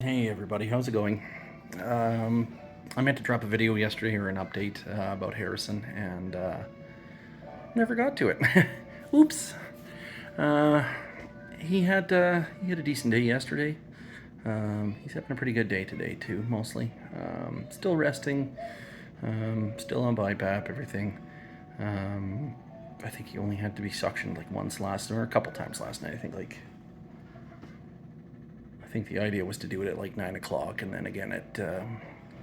Hey everybody, how's it going? I meant to drop a video yesterday or an update about Harrison and never got to it. Oops. Uh, he had a decent day yesterday. He's having a pretty good day today too, mostly. Still resting, still on BiPAP, everything. I think he only had to be suctioned like once last, or a couple times last night. I think the idea was to do it at like 9 o'clock, and then again at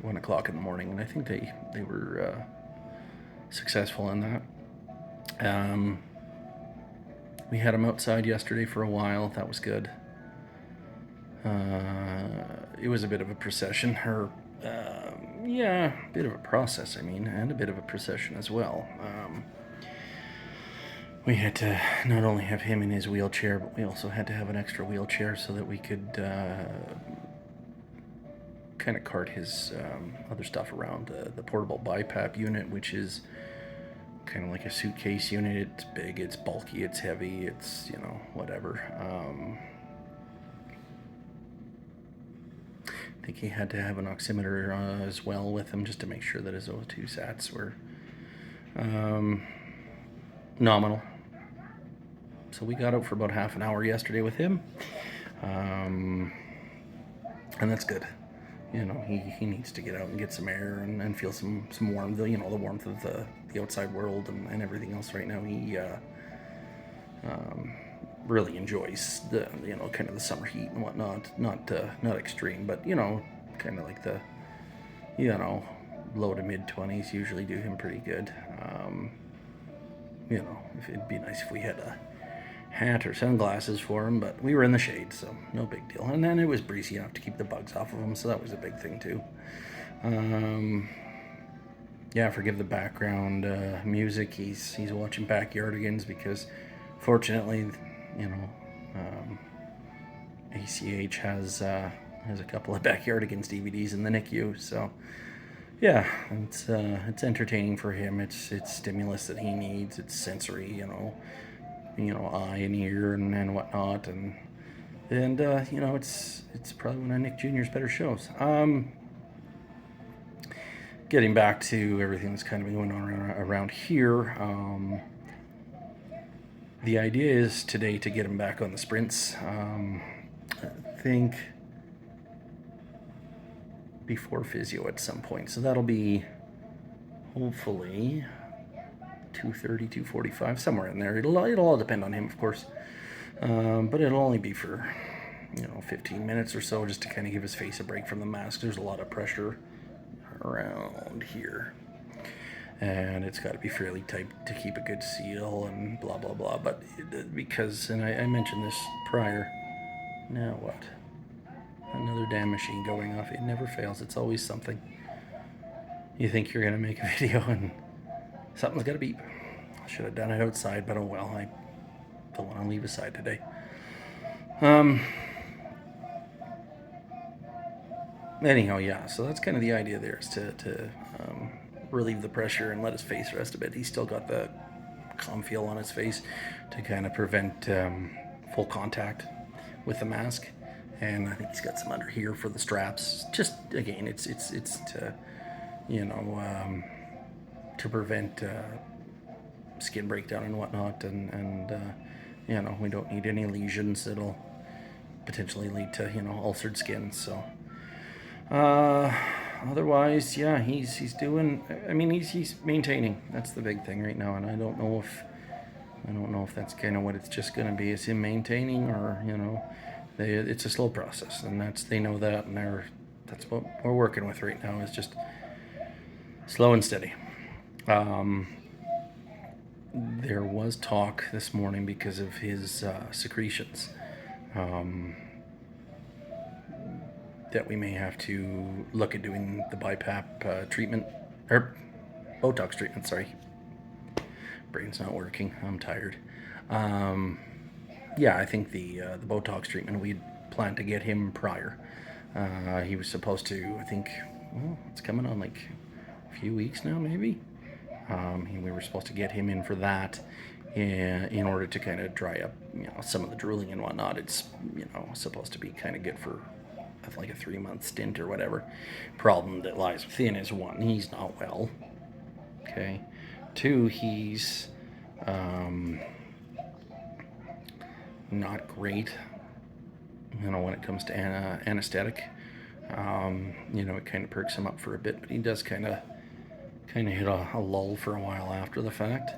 1 o'clock in the morning. And I think they were successful in that. Um, we had him outside yesterday for a while. That was good. It was a bit of a procession, or yeah, a bit of a process. I mean, and a bit of a procession as well. We had to not only have him in his wheelchair, but we also had to have an extra wheelchair so that we could kind of cart his other stuff around. The portable BiPAP unit, which is kind of like a suitcase unit. It's big, it's bulky, it's heavy, it's, whatever. I think he had to have an oximeter as well with him just to make sure that his O2 sats were nominal. So we got out for about half an hour yesterday with him, and that's good. He needs to get out and get some air and feel some warmth. The warmth of the outside world and everything else. Right now, he really enjoys the kind of the summer heat and whatnot. Not extreme, but kind of like the low to mid 20s usually do him pretty good. If it'd be nice if we had a hat or sunglasses for him, but we were in the shade, so no big deal. And then it was breezy enough to keep the bugs off of him, so that was a big thing too. Yeah, forgive the background music. He's watching Backyardigans because, fortunately, ACH has a couple of Backyardigans DVDs in the NICU, so yeah, it's entertaining for him. It's stimulus that he needs. It's sensory, eye and ear and whatnot, and it's probably one of Nick Jr.'s better shows. Getting back to everything that's kind of going on around here. The idea is today to get him back on the sprints. I think before physio at some point, so that'll be hopefully 2:30, 2:45, somewhere in there. It'll all depend on him, of course, but it'll only be for 15 minutes or so, just to kind of give his face a break from the mask. There's a lot of pressure around here, and it's got to be fairly tight to keep a good seal and blah blah blah. But because, and I mentioned this prior. Now what? Another damn machine going off. It never fails. It's always something. You think you're gonna make a video and something's got to beep. I should have done it outside, but oh well. I don't want to leave aside today. Anyhow, yeah. So that's kind of the idea there, is to relieve the pressure and let his face rest a bit. He's still got the calm feel on his face to kind of prevent full contact with the mask. And I think he's got some under here for the straps. Just again, it's to to prevent skin breakdown and whatnot, and we don't need any lesions that'll potentially lead to ulcered skin. So otherwise, yeah, he's doing. I mean, he's maintaining. That's the big thing right now, and I don't know if that's kind of what it's just going to be. Is him maintaining, or it's a slow process, and they know that, and that's what we're working with right now, is just slow and steady. There was talk this morning because of his secretions that we may have to look at doing the BiPAP treatment, or Botox treatment, sorry. Brain's not working. I'm tired. Yeah, I think the Botox treatment, we'd planned to get him prior. He was supposed to, I think, it's coming on like a few weeks now, maybe. We were supposed to get him in for that in order to kind of dry up, some of the drooling and whatnot. It's, supposed to be kind of good for like a 3-month stint or whatever. Problem that lies within is, one, he's not well. Okay. Two, he's not great, when it comes to anesthetic. It kind of perks him up for a bit, but he does kind of hit a lull for a while after the fact.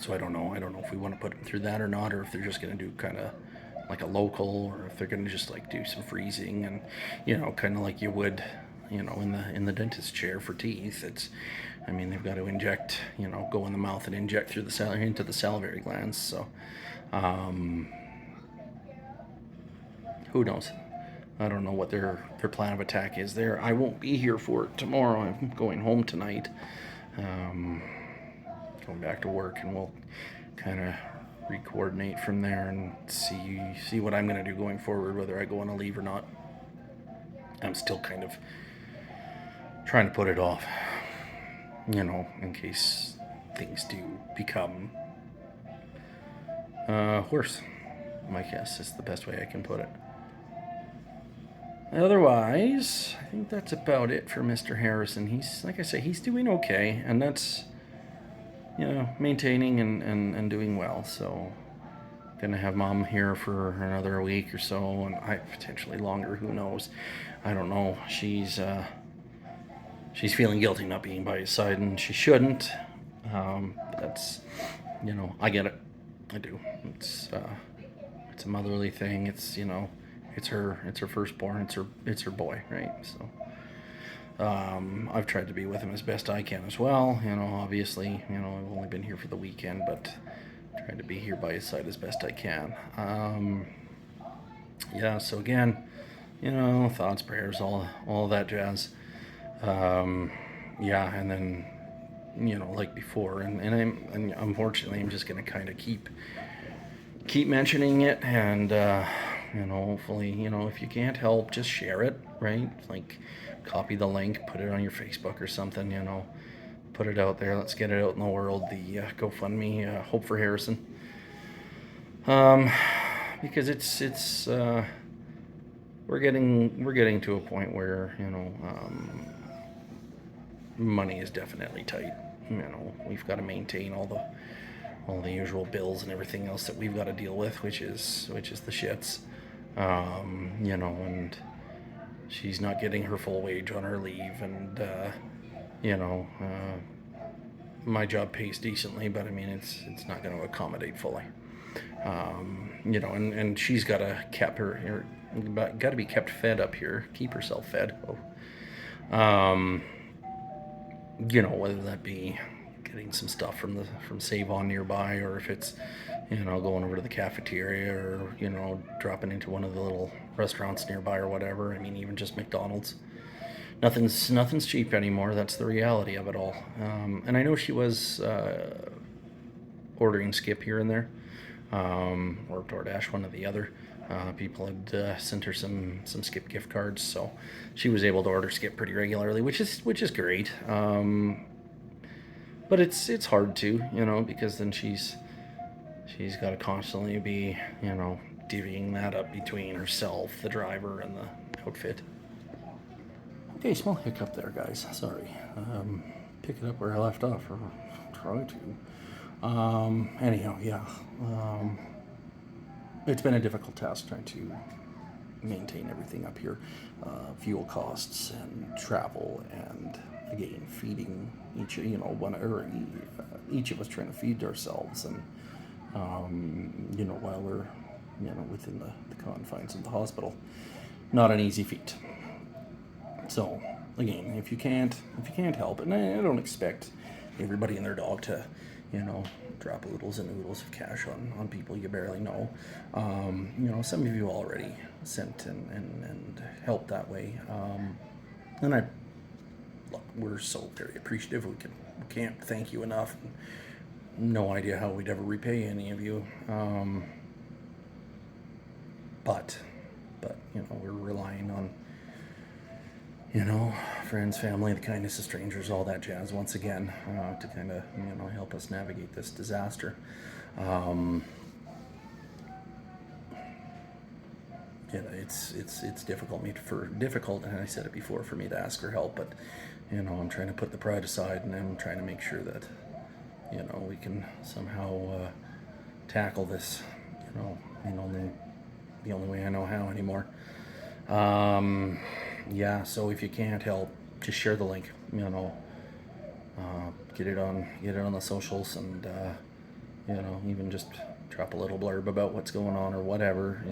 So I don't know if we want to put him through that or not, or if they're just going to do kind of like a local, or if they're going to just like do some freezing and, kind of like you would, in the dentist chair for teeth. They've got to inject, go in the mouth and inject through into the salivary glands. So, who knows? I don't know what their plan of attack is there. I won't be here for it tomorrow. I'm going home tonight. Going back to work, and we'll kind of re-coordinate from there and see what I'm going to do going forward, whether I go on a leave or not. I'm still kind of trying to put it off, in case things do become worse. I guess is the best way I can put it. Otherwise, I think that's about it for Mr. Harrison. He's, like I say, he's doing okay, and that's, maintaining and doing well. So, gonna have Mom here for another week or so, and potentially longer. Who knows? I don't know. She's feeling guilty not being by his side, and she shouldn't. That's, I get it. I do. It's a motherly thing. It's it's her firstborn. It's her boy, right? So. I've tried to be with him as best I can as well. Obviously, I've only been here for the weekend, but trying to be here by his side as best I can. So again, thoughts, prayers, all that jazz. And then, like before, and unfortunately, I'm just gonna kind of keep mentioning it, and hopefully, if you can't help, just share it, right? Like, copy the link, put it on your Facebook or something, put it out there. Let's get it out in the world. The GoFundMe, Hope for Harrison, because it's we're getting to a point where money is definitely tight. We've got to maintain all the usual bills and everything else that we've got to deal with, which is the shits. And she's not getting her full wage on her leave, and my job pays decently, but it's not going to accommodate fully. And she's got to got to be kept fed up here, keep herself fed. Whether that be getting some stuff from Save On nearby, or if it's going over to the cafeteria, or dropping into one of the little restaurants nearby or whatever. Even just McDonald's. Nothing's cheap anymore. That's the reality of it all. And I know she was ordering Skip here and there, or DoorDash, one or the other. People had sent her some Skip gift cards, so she was able to order Skip pretty regularly, which is great. But it's hard to, because then she's got to constantly be, divvying that up between herself, the driver, and the outfit. Okay, small hiccup there, guys. Sorry. Pick it up where I left off, or try to. Anyhow, yeah. It's been a difficult task trying to maintain everything up here. Fuel costs and travel, and again, feeding each of us trying to feed ourselves, and while we're within the confines of the hospital, not an easy feat. So again, if you can't help, and I don't expect everybody and their dog to drop oodles and oodles of cash on people you barely know. Some of you already sent and helped that way, and we're so very appreciative. We can't thank you enough. No idea how we'd ever repay any of you, but we're relying on friends, family, the kindness of strangers, all that jazz, once again, to kind of help us navigate this disaster. it's difficult, and I said it before, for me to ask her help, but I'm trying to put the pride aside, and I'm trying to make sure that we can somehow tackle this. The only way I know how anymore. Yeah. So if you can't help, just share the link. Get it on the socials, and even just drop a little blurb about what's going on or whatever.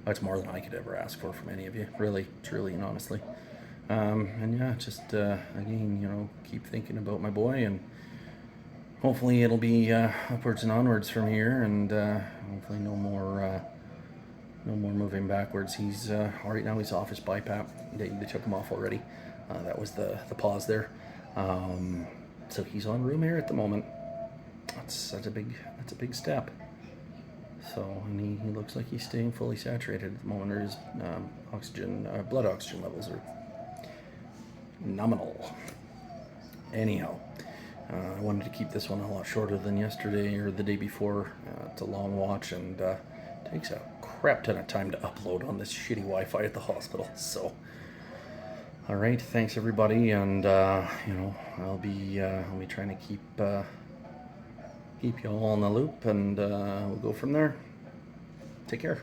That's more than I could ever ask for from any of you, really, truly, and honestly. And yeah, just again, keep thinking about my boy, and hopefully it'll be upwards and onwards from here, and hopefully no more moving backwards. He's right now he's off his BiPAP. They took him off already. That was the pause there. So he's on room air at the moment. That's a big step. So, and he looks like he's staying fully saturated at the moment. Or his blood oxygen levels are nominal. Anyhow, I wanted to keep this one a lot shorter than yesterday or the day before. It's a long watch, and takes a crap ton of time to upload on this shitty Wi-Fi at the hospital. So, all right, thanks everybody, and I'll be trying to keep you all in the loop, and we'll go from there. Take care.